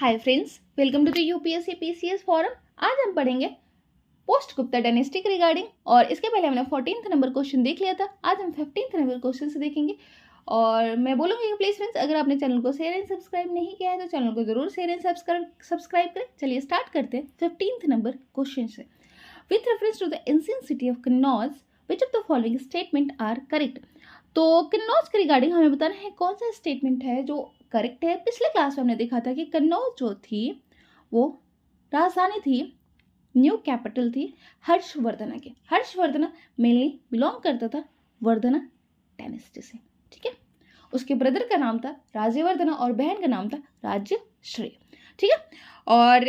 Hi friends, welcome to the UPSC PCS forum. आज हम पढ़ेंगे पोस्ट गुप्ता डायनेस्टी के रिगार्डिंग, और इसके पहले हमने 14th नंबर क्वेश्चन देख लिया था। आज हम 15th नंबर क्वेश्चन से देखेंगे। और मैं बोलूँगी कि प्लीज़ फ्रेंड्स, अगर आपने चैनल को शेयर एंड सब्सक्राइब नहीं किया है तो चैनल को जरूर शेयर एंड सब्सक्राइब करें। चलिए स्टार्ट करते हैं 15th नंबर क्वेश्चन से। With reference to the ancient city of Kannauj, which of the following statement are correct. तो कन्नौज के रिगार्डिंग हमें बताना है कौन सा स्टेटमेंट है जो करेक्ट है। पिछले क्लास में हमने देखा था कि कन्नौज जो थी वो राजधानी थी, न्यू कैपिटल थी हर्षवर्धना के। हर्षवर्धना मेनली बिलोंग करता था वर्धना डायनेस्टी से, ठीक है। उसके ब्रदर का नाम था राज्यवर्धना और बहन का नाम था राज्यश्री, ठीक है। और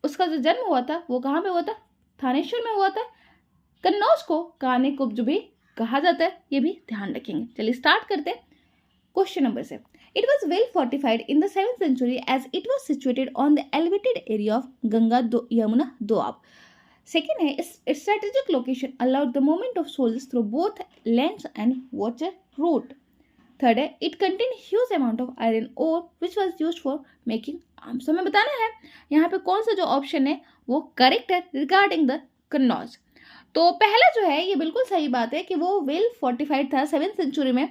उसका जो जन्म हुआ था वो कहाँ पे हुआ था? थानेश्वर में हुआ था। कन्नौज को काने कुब्ज भी कहा जाता है, ये भी ध्यान रखेंगे। चलिए स्टार्ट करते हैं क्वेश्चन नंबर से। It was well fortified in the 7th century as it was situated on the elevated area of Ganga Yamuna Doab. Second है, its strategic location allowed the movement of soldiers through both lands and water route. Third है, it contained huge amount of iron ore which was used for making arms. हमें बताना है यहाँ पे कौन सा जो ऑप्शन है वो करेक्ट है रिगार्डिंग द कन्नौज। तो पहला जो है ये बिल्कुल सही बात है कि वो वेल फोर्टिफाइड था 7th सेंचुरी में,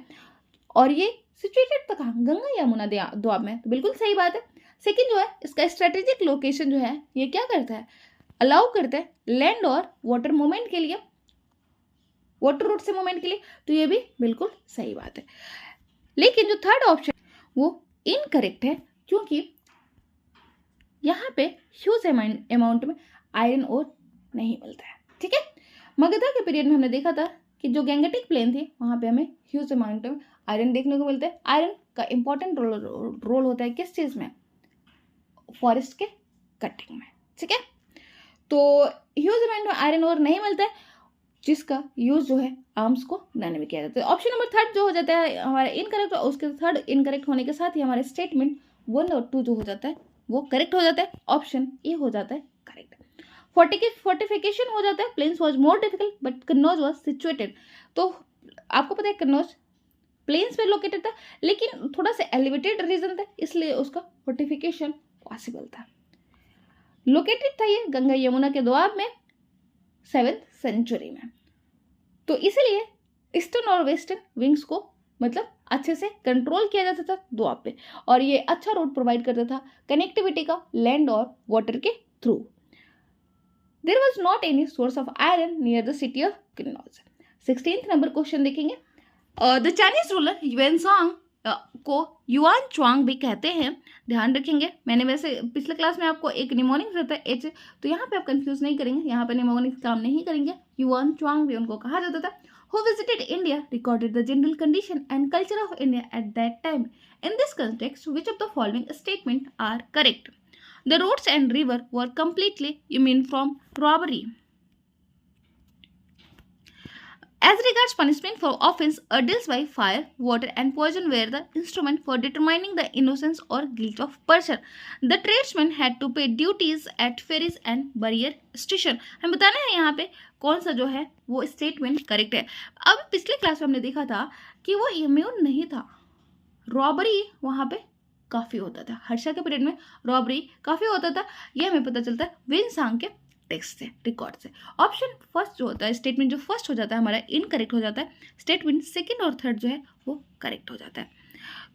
और ये सिचुएटेड था कहाँ? गंगा यमुना दोआब में, तो बिल्कुल सही बात है। सेकंड जो है, इसका स्ट्रेटेजिक लोकेशन जो है ये क्या करता है? अलाउ करता है लैंड और वाटर मूवमेंट के लिए, वाटर रूट से मूवमेंट के लिए, तो ये भी बिल्कुल सही बात है। लेकिन जो थर्ड ऑप्शन वो इनकरेक्ट है, क्योंकि यहाँ पे ह्यूज अमाउंट में आयरन और नहीं मिलता है, ठीक है। मगधा के पीरियड में हमने देखा था कि जो गैंगेटिक प्लेन थी वहाँ पे हमें ह्यूज अमाउंट में आयरन देखने को मिलता है। आयरन का इंपॉर्टेंट रोल होता है किस चीज़ में? फॉरेस्ट के कटिंग में, ठीक है। तो ह्यूज अमाउंट में आयरन और नहीं मिलता है, जिसका यूज जो है आर्म्स को बनाने में किया जाता है। ऑप्शन नंबर थर्ड जो हो जाता है हमारा इनकरेक्ट, और उसके थर्ड इनकरेक्ट होने के साथ ही हमारे स्टेटमेंट 1 और 2 जो हो जाता है वो करेक्ट हो जाता है। ऑप्शन ए हो जाता है करेक्ट। फोर्टिफिकेशन हो जाता है, plains was more difficult but Kannauj was situated. तो आपको पता है कन्नौज प्लेन्स पे लोकेटेड था, लेकिन थोड़ा सा एलिवेटेड रीजन था, इसलिए उसका फोर्टिफिकेशन पॉसिबल था। लोकेटेड था ये गंगा यमुना के दोआब में 7th सेंचुरी में, तो इसीलिए ईस्टर्न और वेस्टर्न विंग्स को मतलब अच्छे से कंट्रोल किया जाता था दोआब पे, और ये अच्छा रोड प्रोवाइड करता था कनेक्टिविटी का लैंड और वाटर के through. There was not any source of iron near the city of Kannauj. 16th number question देखेंगे। द चाइनीज रूलर युएनसांग को युआन च्वांग भी कहते हैं, ध्यान रखेंगे। मैंने वैसे पिछले क्लास में आपको एक निमोनिक्स रहता है एच, तो यहाँ पे आप कंफ्यूज नहीं करेंगे, यहाँ पे निमोनिक्स काम नहीं करेंगे। युआन च्वांग भी उनको कहा जाता था। Who visited India, recorded the general condition and culture of India at that time. In this context which of the following statement are correct? The roads and river were completely immune from robbery. As regards punishment for offense, ordeals by fire, water and poison were the instrument for determining the innocence or guilt of person. The tradesmen had to pay duties at ferries and barrier station. हमें बताना है यहाँ पे कौन सा जो है वो स्टेटमेंट करेक्ट है। अब पिछले क्लास में हमने देखा था कि वो इम्यून नहीं था, रॉबरी वहाँ पे काफ़ी होता था। हर्षा के पीरियड में रॉबरी काफ़ी होता था, ये हमें पता चलता है विनसांग के टेक्स्ट से, रिकॉर्ड से। ऑप्शन फर्स्ट जो होता है, स्टेटमेंट जो फर्स्ट हो जाता है हमारा इनकरेक्ट हो जाता है, स्टेटमेंट सेकंड और थर्ड जो है वो करेक्ट हो जाता है।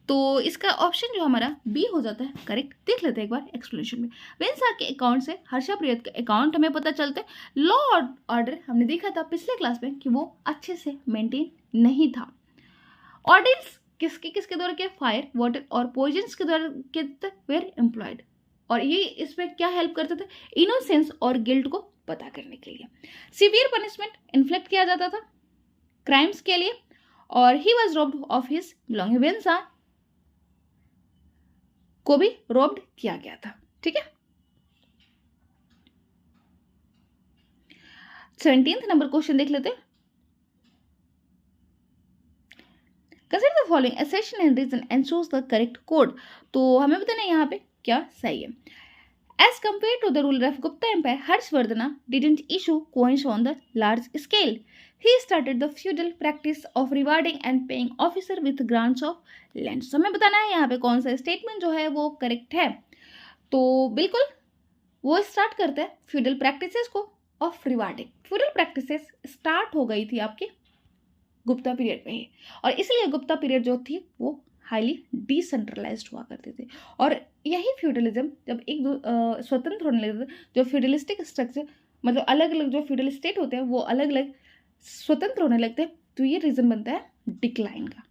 तो इसका ऑप्शन जो हमारा बी हो जाता है करेक्ट। देख लेते हैं एक बार एक्सप्लेनेशन में। वेंसाक के अकाउंट से हर्षा पीरियड के अकाउंट हमें पता चलता है। लॉ ऑर्डर हमने देखा था पिछले क्लास में कि वो अच्छे से मेंटेन नहीं था। ऑर्डर्स किसके द्वारा किया? फायर, वाटर और पॉइजन्स के द्वारा वेर एम्प्लॉयड, और ये इसमें क्या हेल्प करते थे? इनोसेंस और गिल्ट को पता करने के लिए। सीवियर पनिशमेंट इन्फ्लिक्ट किया जाता था क्राइम्स के लिए, और he was robbed of his belonging. वेंसा को भी रोब्ड किया गया था, ठीक है। 17th नंबर क्वेश्चन देख लेते हैं। Consider the following assertion and reason and choose the correct code। तो हमें बताना है यहाँ पे क्या सही है। As compared to the ruler of Gupta Empire, Harshvardhana didn't issue coins on the large scale. He started the feudal practice of rewarding and paying officer with grants of land. So हमें बताना है यहाँ पे कौन सा statement जो है वो करेक्ट है। तो बिल्कुल वो स्टार्ट करते हैं फ्यूडल प्रैक्टिसेस को of rewarding. Feudal practices start हो गई थी आपके गुप्ता पीरियड में ही, और इसलिए गुप्ता पीरियड जो थी वो हाईली डिसेंट्रलाइज्ड हुआ करते थे। और यही फ्यूडलिज्म जब स्वतंत्र होने लगे थे, जो फ्यूडलिस्टिक स्ट्रक्चर मतलब अलग अलग जो फ्यूडल स्टेट होते हैं वो अलग अलग स्वतंत्र होने लगते हैं, तो ये रीजन बनता है डिक्लाइन का,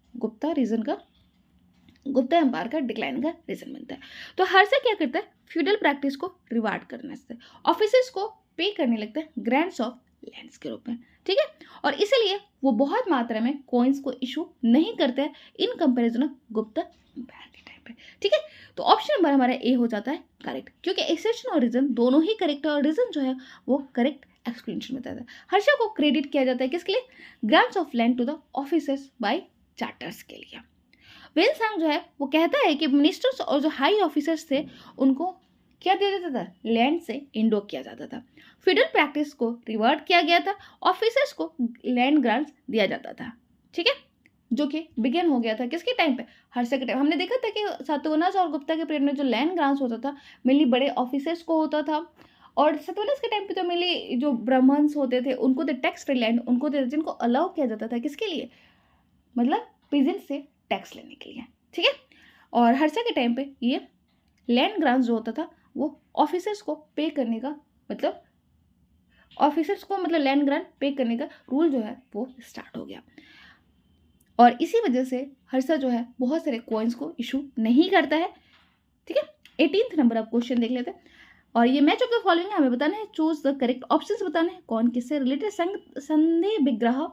गुप्ता एम्पायर का डिक्लाइन का रीजन बनता है। तो हर्षा क्या करता है, फ्यूडल प्रैक्टिस को रिवार्ड करने से ऑफिसर्स को पे करने लगता है ग्रांट्स ऑफ लैंड्स के रूप में, ठीक है। और इसीलिए वो बहुत मात्रा में कॉइन्स को इशू नहीं करते हैं in comparison of Gupta empire के टाइम पे, ठीक है। तो ऑप्शन नंबर हमारा ए हो जाता है करेक्ट, क्योंकि एक्सेप्शन और रीजन दोनों ही करेक्ट है, और रीजन जो है वो करेक्ट एक्सप्लेनेशन में बताता है। हर्षा को क्रेडिट किया जाता है किसके लिए, grants of land to the officers by charters के लिए। वेलसांग जो है वो कहता है कि मिनिस्टर्स और जो हाई ऑफिसर्स थे उनको क्या दिया जाता था, लैंड से इंडो किया जाता था। फ्यूडल प्रैक्टिस को रिवर्ट किया गया था, ऑफिसर्स को लैंड ग्रांट्स दिया जाता था, ठीक है, जो कि बिगिन हो गया था किसके टाइम पे, हर्षा के टाइम। हमने देखा था कि सातवाहन और गुप्ता के पीरियड में जो लैंड ग्रांट्स होता था मेनली बड़े ऑफिसर्स को होता था, और सातवाहन के टाइम पे तो मेनली जो ब्राह्मण्स होते थे उनको तो टैक्स फ्री लैंड उनको थे, जिनको अलाउ किया जाता था किसके लिए, मतलब पीजेंट से टैक्स लेने के लिए, ठीक है। और हर्षा के टाइम पे ये लैंड ग्रांट्स जो होता था वो ऑफिसर्स को पे करने का मतलब लैंड ग्रांट पे करने का रूल जो है वो स्टार्ट हो गया। और इसी वजह से हर्षा जो है बहुत सारे कॉइन्स को इशू नहीं करता है, ठीक है। 18th नंबर आप क्वेश्चन देख लेते हैं, और ये मैच ऑफ द फॉलोइंग हमें बताना है, चूज द करेक्ट ऑप्शंस बताने हैं, कौन किससे रिलेटेड। संधि विग्रह,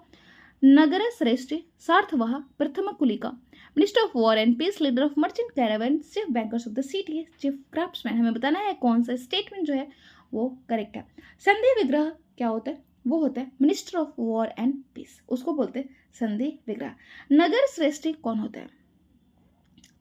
नगर श्रेष्ठी, सार्थवाह, प्रथम कुलिका, minister of war and peace, leader of merchant caravan, chief bankers of the city, chief craftsman. हमें बताना है कौन सा स्टेटमेंट जो है वो करेक्ट है। संधि विग्रह क्या होता है, वो होता है minister of war and peace, उसको बोलते हैं संधि विग्रह। नगर श्रेष्ठी कौन होता है,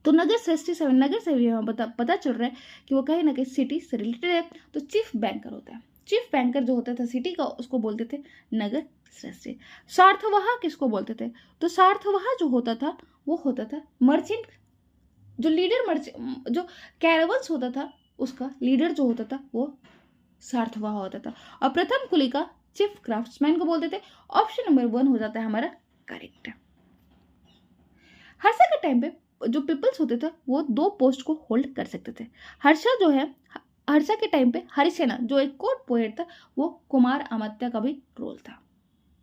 तो नगर श्रेष्ठी से नगर से भी हमें पता चल रहा है कि वो कहीं ना कहीं सिटी से रिलेटेड है, तो चीफ बैंकर होता है। चीफ बैंकर जो होता था सिटी का उसको बोलते थे नगर श्रेष्ठी। सार्थवाह किसको बोलते थे, तो सार्थवाह जो होता था वो होता था मर्चेंट, जो लीडर जो कैरावंस होता था उसका लीडर जो होता था वो सार्थवाह होता था। और प्रथम कुलिका चीफ क्राफ्ट्समैन को बोलते थे। ऑप्शन नंबर 1 हो जाता है हमारा करेक्ट। हर्षा के टाइम पे जो पीपल्स होते थे वो 2 पोस्ट को होल्ड कर सकते थे। हर्षा के टाइम पे हरिसेना जो एक कोर्ट पोएट था वो कुमार अमात्य का भी रोल था।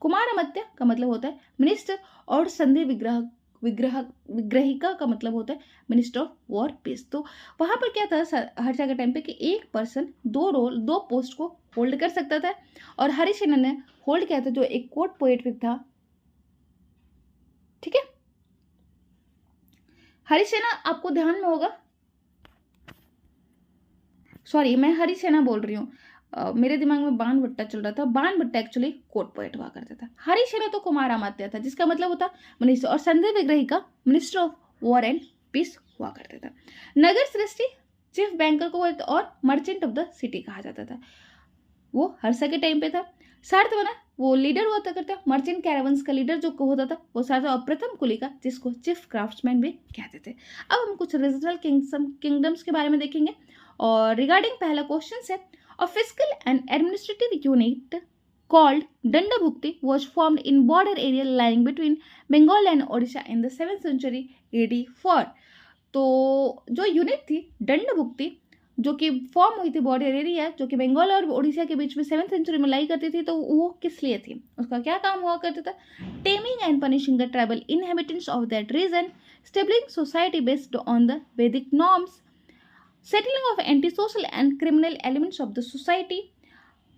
कुमार अमात्य का मतलब होता है मिनिस्टर, और संधि विग्रहिका का मतलब होता है मिनिस्टर ऑफ वॉर पीस। तो वहां पर क्या था हर्षा के टाइम पे कि एक पर्सन 2 पोस्ट को होल्ड कर सकता था, और हरिसेना ने होल्ड किया था जो एक कोर्ट पोएट था, ठीक है। हरिसेना आपको ध्यान में होगा, सॉरी मैं हरिसेना बोल रही हूँ, मेरे दिमाग में बाण भट्टा चल रहा था। बाण भट्टा एक्चुअली कोर्ट पोएट हुआ करता था। हरिसेना तो कुमार अमात्य था जिसका मतलब होता मिनिस्टर, और संधि विग्रहिका minister of war and peace हुआ करता था। नगर श्रेष्ठी चीफ बैंकर को और मर्चेंट ऑफ द सिटी कहा जाता था, वो हर्षा के टाइम पे था। सार्थवाह वो लीडर हुआ करता, मर्चेंट कैरावंस का लीडर जो होता था वो सार्थवाह, और प्रथम कुलिका जिसको चीफ क्राफ्ट्समैन भी कहते थे। अब हम कुछ रीजनल किंगडम्स के बारे में देखेंगे, और रिगार्डिंग पहला क्वेश्चन है, a fiscal and administrative unit called Dandabhukti was formed in border area lying between Bengal and Odisha in the 7th century AD 4। तो जो यूनिट थी दंडभुक्ति जो कि फॉर्म हुई थी बॉर्डर एरिया जो कि बंगाल और उड़ीसा के बीच में 7th सेंचुरी में लाई करती थी, तो वो किस लिए थी, उसका क्या काम हुआ करता था, taming and punishing the tribal inhabitants of that region, stabling society based on the Vedic norms, settling of antisocial and criminal elements of the society,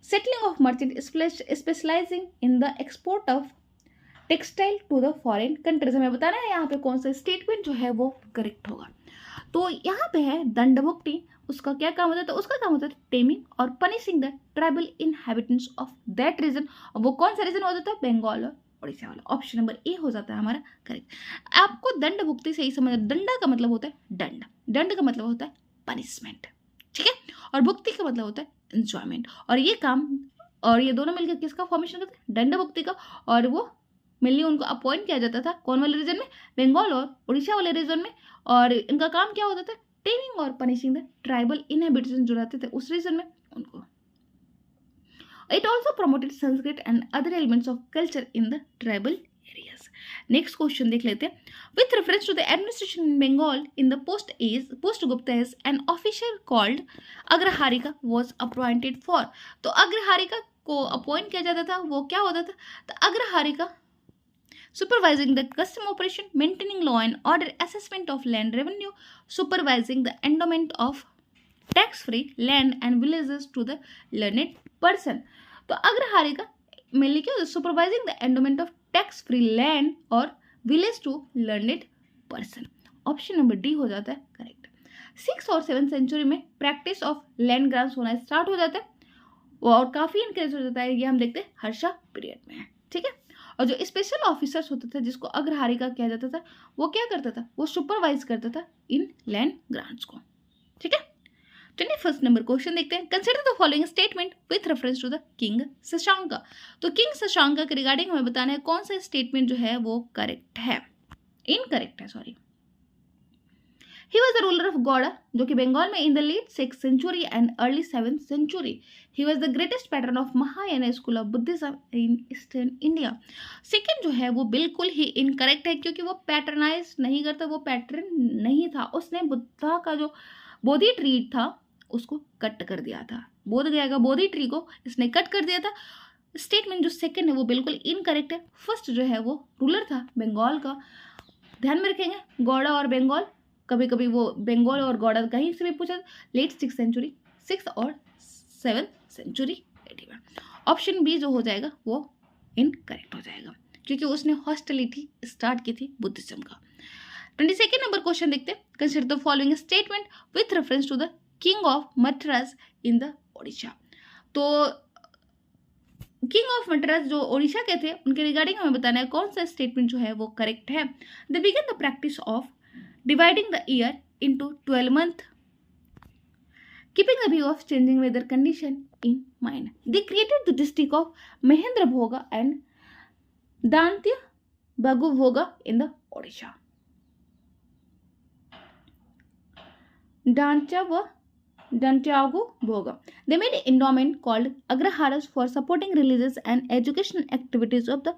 settling of merchants specializing in the export of textile to the foreign countries। हमें बताना है यहाँ पे कौन सा statement जो है वो करेक्ट होगा। तो यहाँ पे है दंडभुक्ति, उसका क्या काम होता है, तो उसका काम होता है टेमिंग और punishing the tribal inhabitants of that region, और वो कौन सा रीजन होता था, बंगाल और उड़ीसा वाला। ऑप्शन नंबर ए हो जाता है हमारा करेक्ट। आपको दंडभुक्ति से ही समझ, दंडा का मतलब होता है दंड, दंड का मतलब होता है पनिशमेंट, ठीक है, और भुक्ति का मतलब होता है एंजॉयमेंट। और ये काम और ये दोनों मिलकर किसका फॉर्मेशन करते हैं, दंड भुक्ति का, और वो मिलनी उनको अपॉइंट किया जाता था कौन वाले रीजन में, बंगाल और उड़ीसा वाले रीजन में, और इनका काम क्या होता था, टेमिंग और पनिशिंग द ट्राइबल इनहेबिटेशन जो रहते थे उस रीजन में उनको. It also promoted Sanskrit and other elements of culture in the tribal areas. Next question देख लेते हैं. With reference to the administration in Bengal in the post Gupta age, an officer called Agraharika was appointed for. तो अग्रहारिका को appoint किया जाता था, वो क्या होता था? तो अग्रहारिका supervising the custom operation, maintaining law and order, assessment of land revenue, supervising the endowment of tax-free land and villages to the learned person. तो अग्रहारिका मेनली क्या होता है? Supervising the endowment of tax free land और village to learned person. Option number D हो जाता है correct. 6 और 7 century में प्रैक्टिस ऑफ लैंड ग्रांट्स होना स्टार्ट हो जाता है और काफ़ी इंक्रीज हो जाता है. ये हम देखते हैं हर्षा पीरियड में है. ठीक है. और जो स्पेशल ऑफिसर्स होते थे जिसको अग्रहारिका किया जाता था वो क्या करता था? वो सुपरवाइज करता था इन लैंड ग्रांट्स को. ठीक है. 21st नंबर क्वेश्चन देखते हैं. Consider the following statement with reference to the king Shashanka. तो किंग शशांका के रिगार्डिंग हमें बताना है कौन सा स्टेटमेंट जो है वो करेक्ट है, इनकरेक्ट है, sorry. He was the ruler of Gauda जो कि बंगाल में in the late 6th century and early 7th century. He was the greatest patron of Mahayana school of Buddhism in eastern India. Second जो है वो बिल्कुल ही इनकरेक्ट है क्योंकि वो पैटर्नाइज नहीं करता, वो पैटर्न नहीं था. उसने बुद्धा का जो बोधि ट्री था उसको कट कर दिया था. बोध गया का बोधि ट्री को इसने कट कर दिया था. स्टेटमेंट जो सेकंड है वो बिल्कुल इनकरेक्ट है. फर्स्ट जो है वो रूलर था बंगाल का. ध्यान में रखेंगे गौड़ा और बंगाल, कभी कभी वो बंगाल और गौड़ा कहीं से भी पूछा. लेट 6th सेंचुरी, 6th और 7th सेंचुरी. ऑप्शन बी जो हो जाएगा वो इनकरेक्ट हो जाएगा क्योंकि उसने हॉस्टिलिटी स्टार्ट की थी बुद्धिज्म का. 22nd नंबर क्वेश्चन देखते हैं. Consider the following statement with reference to the king of Madras in the Odisha. तो किंग ऑफ मद्रास जो ओडिशा के थे उनके रिगार्डिंग हमें बताना है कौन सा स्टेटमेंट जो है वो करेक्ट है. They began the practice of dividing the year into 12 months, keeping the view of changing weather condition in mind. They created the district of Mahendra Bhoga and Dantya Bhagu Bhoga in the Odisha. Dantiago Bhoga. They made an endowment called Agraharas for supporting religious and educational activities of the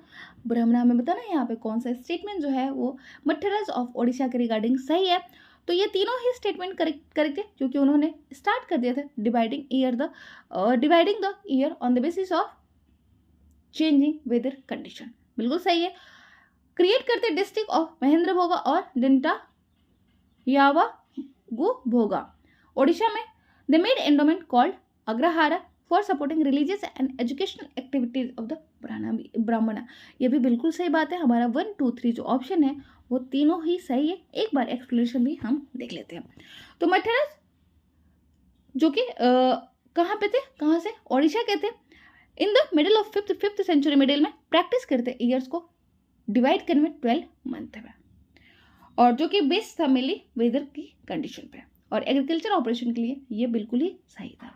Brahmana. हमें बताना है यहाँ पे कौन सा statement जो है वो मठराज ऑफ ओडिशा के रिगार्डिंग सही है. तो ये तीनों ही स्टेटमेंट करेक्ट है क्योंकि उन्होंने स्टार्ट कर दिया था dividing the year on the basis of changing weather condition. बिल्कुल सही है. क्रिएट करते डिस्ट्रिक्ट ऑफ महेंद्र भोगा और गु भोगा ओडिशा में. They made endowment called Agrahara for supporting religious and educational activities of the ब्राह्मणा. ये भी बिल्कुल सही बात है. हमारा 1, 2, 3 जो ऑप्शन है वो तीनों ही सही है. एक बार एक्सप्लेनेशन भी हम देख लेते हैं. तो मठराज जो कि कहाँ पे थे, कहाँ से? ओडिशा के थे. In the middle of 5th century middle में प्रैक्टिस करते ईयर्स को डिवाइड करने में 12 months में, और जो कि बेस्ड था मेनली वेदर की कंडीशन पे और एग्रीकल्चर ऑपरेशन के लिए ये बिल्कुल ही सही था.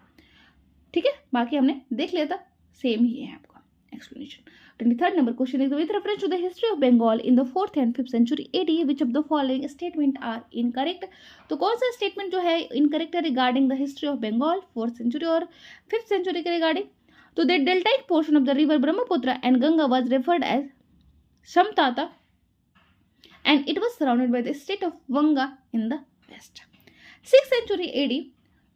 ठीक है. बाकी हमने देख लिया था, सेम ही है आपका एक्सप्लेनेशन. 23rd नंबर क्वेश्चन है with reference to the history of Bengal in the 4th and 5th century AD which of the following statement are incorrect. तो कौन सा स्टेटमेंट जो है इनकरेक्ट है regarding the history of Bengal 4th century और 5th century के regarding? तो the deltaic portion of the river Brahmaputra and Ganga was referred as Samatata and it was surrounded by the state of Vanga in the west. 6th century AD,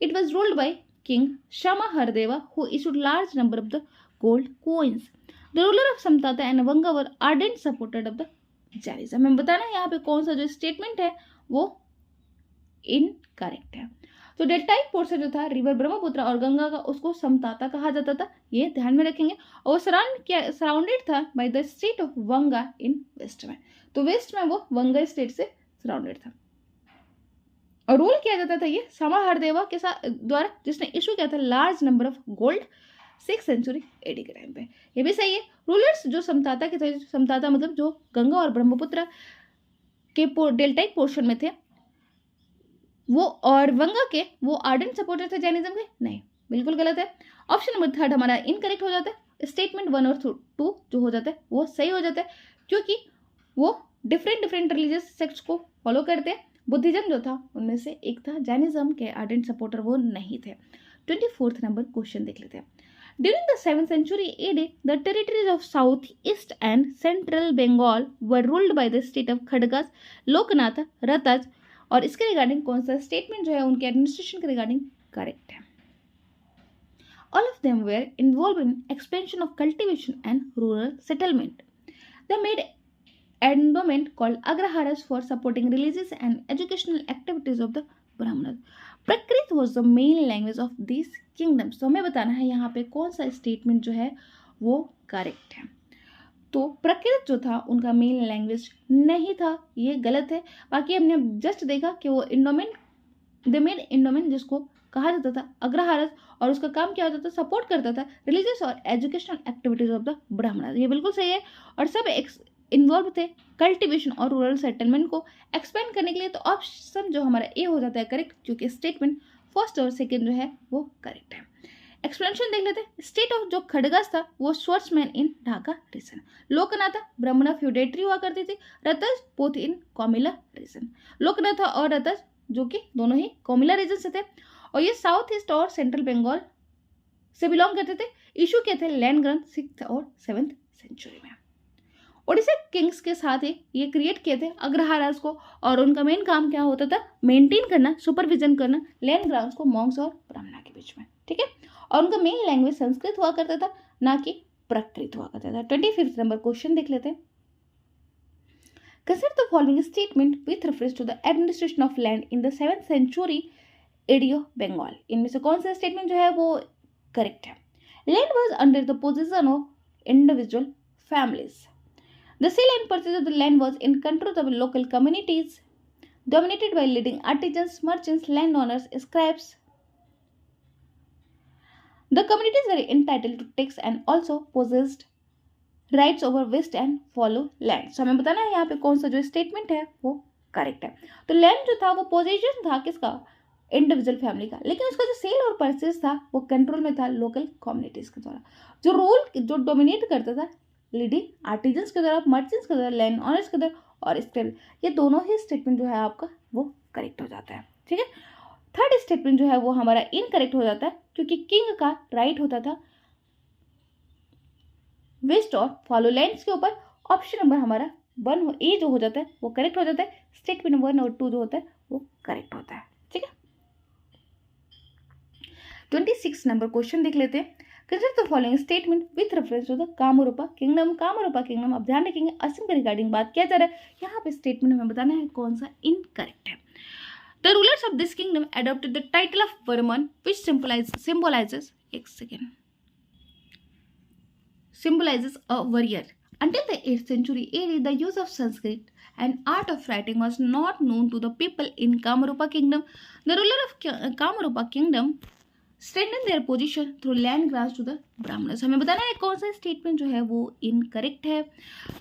it was ruled by King Shama Hardeva, who issued large number of the gold coins. The ruler of Samtata and Vanga were ardent supporters of the Jainism. हमें बताना है यहाँ पे कौन सा जो statement है वो इनकरेक्ट है. तो डेल्टाइक पोर्शन जो था रिवर ब्रह्मपुत्र और गंगा का उसको समताता कहा जाता था. ये ध्यान में रखेंगे. और सराउंडेड था by the state of Vanga in west में. तो वेस्ट में वो वंगा स्टेट से सराउंडेड था और रूल किया जाता था ये सामा हरदेवा के साथ द्वारा, जिसने इशू किया था large number of gold 6th century AD के टाइम पे. ये भी सही है. रूलर्स जो समताता के थे, समताता मतलब जो गंगा और ब्रह्मपुत्र के डेल्टाइक पोर्शन में थे वो, और वंगा के वो आर्डेंट सपोर्टर थे जैनिज्म के? नहीं, बिल्कुल गलत है. ऑप्शन नंबर 3 हमारा इनकरेक्ट हो जाता है. स्टेटमेंट 1 और 2 जो हो जाता है वो सही हो जाता है क्योंकि वो डिफरेंट रिलीजियस सेक्ट्स को फॉलो करते हैं बुद्धिज्म जो था उनमें से एक था, जैनिज्म के आर्डेंट सपोर्टर वो नहीं थे। 24th नंबर क्वेश्चन देख लेते हैं। During the 7th century AD, the territories of South, East and Central Bengal were ruled by the state of खड़गस, Loknath, रतज, और इसके रिगार्डिंग कौन सा स्टेटमेंट जो है उनके एडमिनिस्ट्रेशन के रिगार्डिंग करेक्ट है? All of them were involved in expansion of cultivation and rural settlement. They made endowment called Agraharas for supporting religious and educational activities of the Brahmanas. Prakrit was the main language of these kingdoms. तो हमें बताना है यहाँ पे कौन सा statement जो है वो करेक्ट है। तो प्रकृत जो था उनका मेन लैंग्वेज नहीं था, ये गलत है। बाकी हमने जस्ट देखा कि वो इंडोमेन जिसको कहा जाता था अग्रहारस, और उसका काम क्या होता था, सपोर्ट करता था रिलीजियस और एजुकेशनल एक्टिविटीज ऑफ द ब्राह्मण। ये बिल्कुल सही है। और सब इन्वॉल्व थे कल्टिवेशन और रूरल सेटलमेंट को एक्सपेंड करने के लिए। तो ऑप्शन जो हमारा ए हो जाता है करेक्ट, क्योंकि स्टेटमेंट फर्स्ट और सेकंड जो है वो करेक्ट है। एक्सप्लेनेशन देख लेते हैं। स्टेट ऑफ जो खड़गस था वो स्वर्ड्समैन इन ढाका रीजन, लोकनाथा ब्राह्मणा फ्यूडेटरी हुआ करती थी, रतज बोथ इन कोमिला रीजन। लोकनाथा और रतज जो कि दोनों ही कोमिला रीजन से थे, और ये साउथ ईस्ट और सेंट्रल बंगाल से बिलोंग करते थे। इशू किए थे लैंड ग्रांट 6th और 7th सेंचुरी में। ओडिशा किंग्स के साथ ही ये क्रिएट किए थे अग्रहारास को, और उनका मेन काम क्या होता था, मेंटेन करना, सुपरविजन करना लैंड ग्रांट्स को मॉन्क्स और ब्राह्मणा के बीच में, ठीक है। और उनका मेन लैंग्वेज संस्कृत हुआ करता था, ना कि प्राकृत हुआ करता था। 25th नंबर क्वेश्चन देख लेते हैं। Consider the following statement with reference to the administration of land in the 7th century AD of Bengal. इनमें से कौन सा स्टेटमेंट जो है वो करेक्ट है? Land was under the position of individual families. The sale and purchase of the land was in control of local communities, dominated by leading artisans, merchants, landowners, scribes. The communities were entitled to tax and also possessed rights over waste and fallow land. So हमें बताना है यहाँ पे कौन सा जो statement है वो करेक्ट है। तो लैंड जो था वो पोजीशन था किसका, इंडिविजुअल फैमिली का, लेकिन उसका जो सेल और परचेज था वो कंट्रोल में था लोकल कम्युनिटीज के द्वारा। जो रोल जो डोमिनेट करता था लीडिंग आर्टिजन्स के द्वारा, मर्चेंट्स के द्वारा, लैंड ऑनर्स के द्वारा और स्क्रिब, ये दोनों ही स्टेटमेंट जो है आपका वो करेक्ट हो जाता है, ठीक है। थर्ड स्टेटमेंट जो है वो हमारा इनकरेक्ट हो जाता है, क्योंकि किंग का राइट होता था वेस्ट और फॉलो लैंड्स के ऊपर। ऑप्शन नंबर हमारा 1 ए जो हो जाता है वो करेक्ट हो जाता है। स्टेटमेंट 1 और 2 जो होता है वो करेक्ट होता है, ठीक है। 26 नंबर क्वेश्चन देख लेते हैं। Consider the following statement with reference to the Kamarupa kingdom. Kamarupa kingdom, अब ध्यान रखेंगे असम के रिगार्डिंग बात किया जा रहा है। यहाँ पे स्टेटमेंट हमें बताना है कौन सा इनकरेक्ट है। The rulers of this kingdom adopted the title of Varman which symbolizes एक second symbolizes a warrior. Until the 8th century AD, the use of Sanskrit and art of writing was not known to the people in Kamarupa kingdom. The ruler of Kamarupa kingdom strengthen their position through land grants to the Brahmanas. हमें बताना है कौन सा statement जो है वो incorrect है।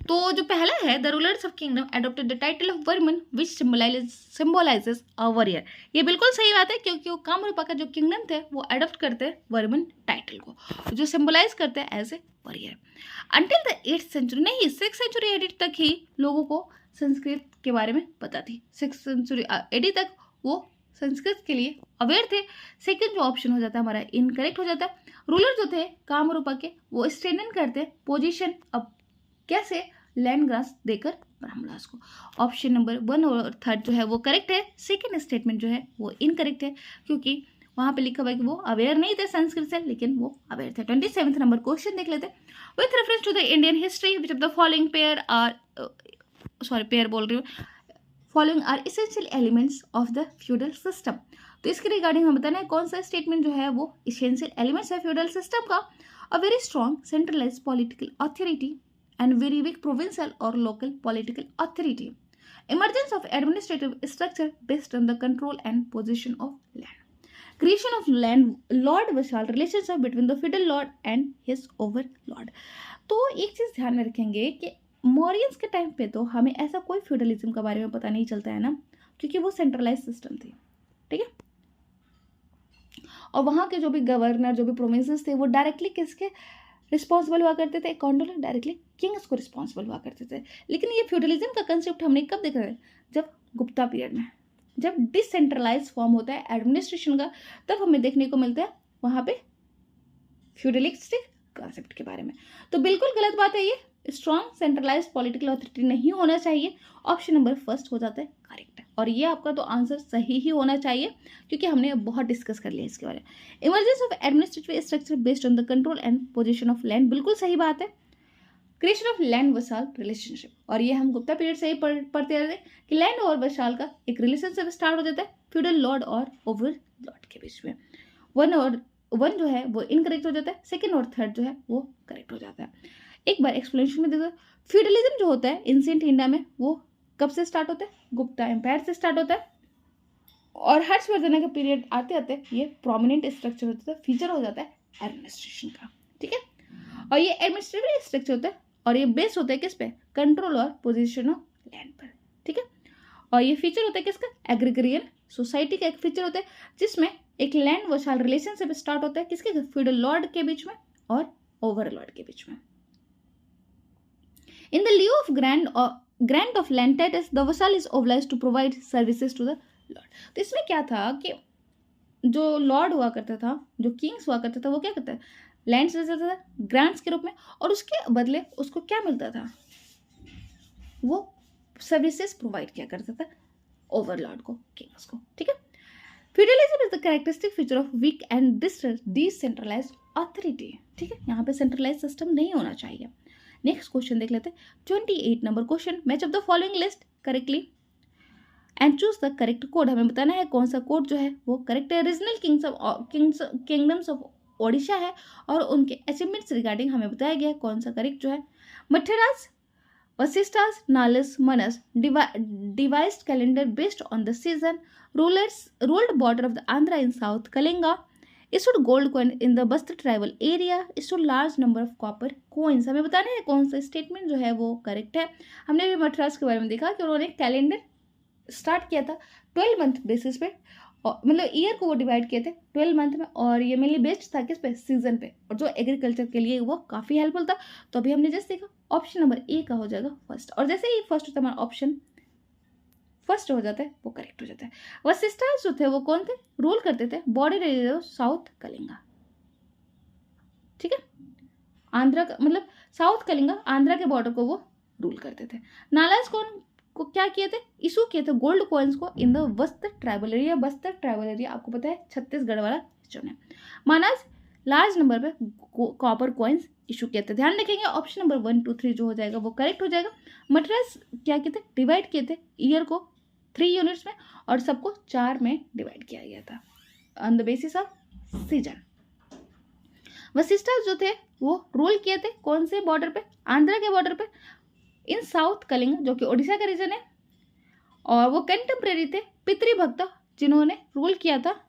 तो जो पहला है, the rulers of kingdom adopted the title of Varman which symbolizes a warrior. ये बिल्कुल सही बात है, क्योंकि वो कामरूपा का जो किंगडम थे वो एडॉप्ट करते हैं वर्मन टाइटल को, जो सिंबलाइज करते हैं as a warrior. Until the 8th century, नहीं 6th सेंचुरी एडी तक ही लोगों को संस्कृत के बारे में पता थी। 6th सेंचुरी एडी तक वो संस्कृत के लिए अवेयर थे। सेकंड जो ऑप्शन हो जाता है हमारा इनकरेक्ट हो जाता है। रूलर जो थे कामरूपा के वो स्ट्रेंथन करते पोजीशन, अब कैसे, लैंड ग्रांट्स देकर ब्राह्मणास को। ऑप्शन नंबर 1 और 3 जो है वो करेक्ट है। सेकंड स्टेटमेंट जो है वो इनकरेक्ट है, क्योंकि वहां पे लिखा हुआ है कि वो अवेयर नहीं थे संस्कृत से, लेकिन वो अवेयर थे। 27th नंबर क्वेश्चन देख लेते हैं। With reference to the Indian history which of the following pair बोल रही हूँ, following are essential elements of the feudal system. तो इसके रिगार्डिंग हमें बताना है कौन सा स्टेटमेंट जो है वो इसेंशियल एलिमेंट्स है फ्यूडल सिस्टम का। A very strong centralize political authority and very weak provincial और local political authority, emergence of administrative structure based on the control and position of land, creation of land lord vassal relationship between the feudal lord and his overlord. तो एक चीज ध्यान में रखेंगे कि मौर्यंस के time पे तो हमें ऐसा कोई फ्यूडलिज्म के बारे में पता नहीं चलता है ना, क्योंकि वो सेंट्रलाइज सिस्टम थी, ठीक है। और वहाँ के जो भी गवर्नर, जो भी प्रोविंसेस थे, वो डायरेक्टली किसके रिस्पॉन्सिबल हुआ करते थे? अकाउंटेबल डायरेक्टली किंग्स को रिस्पॉन्सिबल हुआ करते थे। लेकिन ये फ्यूडलिज्म का कंसेप्ट हमने कब देखा है? जब गुप्ता पीरियड में जब डिसेंट्रलाइज फॉर्म होता है एडमिनिस्ट्रेशन का, तब हमें देखने को मिलता है वहाँ पे फ्यूडलिस्टिक कॉन्सेप्ट के बारे में। तो बिल्कुल गलत बात है ये, स्ट्रॉन्ग सेंट्रलाइज पॉलिटिकल अथॉरिटी नहीं होना चाहिए। ऑप्शन नंबर फर्स्ट हो जाता है करेक्ट, और ये आपका तो आंसर सही ही होना चाहिए क्योंकि हमने बहुत डिस्कस कर लिया इसके बारे में। Emergence of administrative structure based on the control and position of land, बिल्कुल सही बात है। Creation of land vassal relationship, और ये हम गुप्ता पीरियड से ही पढ़ते रहते हैं कि लैंड और वसाल का एक रिलेशनशिप स्टार्ट हो जाता है फ्यूडल लॉर्ड और ओवर लॉर्ड के बीच में। वन जो है वो इनकरेक्ट हो जाता है, सेकंड और थर्ड जो है वो करेक्ट हो जाता है। एक बार एक्सप्लेनेशन में देखो, फ्यूडलिज्म जो होता है एंशिएंट इंडिया में वो कब से स्टार्ट होता है? गुप्ता एम्पायर से स्टार्ट होता है, और हर्षवर्धन का पीरियड आते आते ये प्रोमिनेंट स्ट्रक्चर होता है, फीचर हो जाता है एडमिनिस्ट्रेशन का, ठीक है। और ये एडमिनिस्ट्रेटिव स्ट्रक्चर होता है और ये बेस्ड होता है किस पे? कंट्रोल और पोजीशन ऑफ लैंड पर, ठीक है। और ये फीचर होता है किसका? एग्रीगेरियन सोसाइटी का एक फीचर होता है जिसमें एक लैंड वसाल रिलेशनशिप स्टार्ट होता है किसके? फ्यूडल लॉर्ड के बीच में और ओवरलॉर्ड के बीच में। इन द लिeu of grant of land titles the vassal is obliged to provide services to the lord. तो इसमें क्या था कि जो लॉर्ड हुआ करता था, जो किंग्स हुआ करता था, वो क्या करता है? लैंड्स दे देता था ग्रांट्स के रूप में, और उसके बदले उसको क्या मिलता था? वो सर्विसेज प्रोवाइड किया करता था ओवरलॉर्ड को, किंग्स को, ठीक है। Feudalism is the characteristic feature of weak and decentralised authority, ठीक है। यहाँ पे सेंट्रलाइज सिस्टम नहीं होना चाहिए। नेक्स्ट क्वेश्चन देख लेते हैं, 28 number question. Match of the following list correctly and choose the correct code. हमें बताना है कौन सा कोड जो है वो करेक्ट है। रीजनल किंगडम्स ऑफ ओडिशा है और उनके अचीवमेंट्स रिगार्डिंग हमें बताया गया है कौन सा करेक्ट जो है। मठराज, वशिष्ठास, नालस, मनस devised calendar based on the season, ruled border of the Andhra in South Kalinga, issued gold coin in the Bastar tribal area, issued large number of copper coins। हमें बताना है कौन सा स्टेटमेंट जो है वो करेक्ट है। हमने भी मठराज के बारे में देखा कि उन्होंने कैलेंडर स्टार्ट किया था 12 मंथ बेसिस पे, मतलब ईयर को वो डिवाइड किए थे 12 मंथ में, और ये मेनली बेस्ड था किस पे? सीजन पे, और जो एग्रीकल्चर के लिए वो काफ़ी हेल्पफुल था। तो अभी हमने जैसे देखा ऑप्शन नंबर ए का हो जाएगा फर्स्ट, और जैसे ही फर्स्ट होता है हमारा ऑप्शन फर्स्ट हो जाता है वो करेक्ट हो जाता है। वशिष्ठास जो थे वो कौन थे? रूल करते थे बॉर्डर एरिया साउथ कलिंगा, ठीक है। आंध्रा का मतलब साउथ कलिंगा, आंध्रा के बॉर्डर को वो रूल करते थे। नालाज कौन को क्या किए थे? इशू किए थे गोल्ड कॉइन्स को in the Bastar tribal area. Bastar tribal area आपको पता है छत्तीसगढ़ वाला जोन है। मानास लार्ज नंबर पे कॉपर कॉइन्स इशू किए थे। ध्यान रखेंगे ऑप्शन नंबर 1, 2, 3 जो हो जाएगा वो करेक्ट हो जाएगा। मद्रास क्या किए थे? डिवाइड किए थे ईयर को 3 यूनिट्स में और सबको 4 में डिवाइड किया गया था on the basis off season. Vashishtha जो थे वो रूल किए थे कौन से बॉर्डर पे? आंध्रा के बॉर्डर पे इन साउथ कलिंग जो कि ओडिशा का रीजन है, और वो कंटेम्प्रेरी थे पितृभक्त जिन्होंने रूल किया था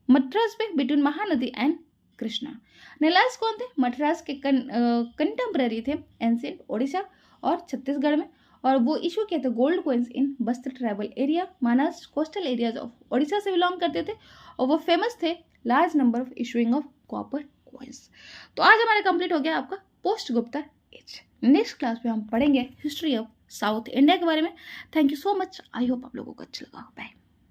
मद्रास पे बिटवीन महानदी एंड कृष्णा। नेलाज कौन थे? मद्रास के कंटेम्प्रेरी थे एंशिएंट ओडिशा और छत्तीसगढ़ में, और वो इशू किए थे gold coins in Bastar tribal area. Manas coastal areas of Odisha से बिलोंग करते थे और वो फेमस थे large number of issuing of copper coins. तो आज हमारा कंप्लीट हो गया आपका post Gupta age. Next class में हम पढ़ेंगे हिस्ट्री ऑफ साउथ इंडिया के बारे में। Thank you so much, I hope आप लोगों को अच्छा लगा। बाय।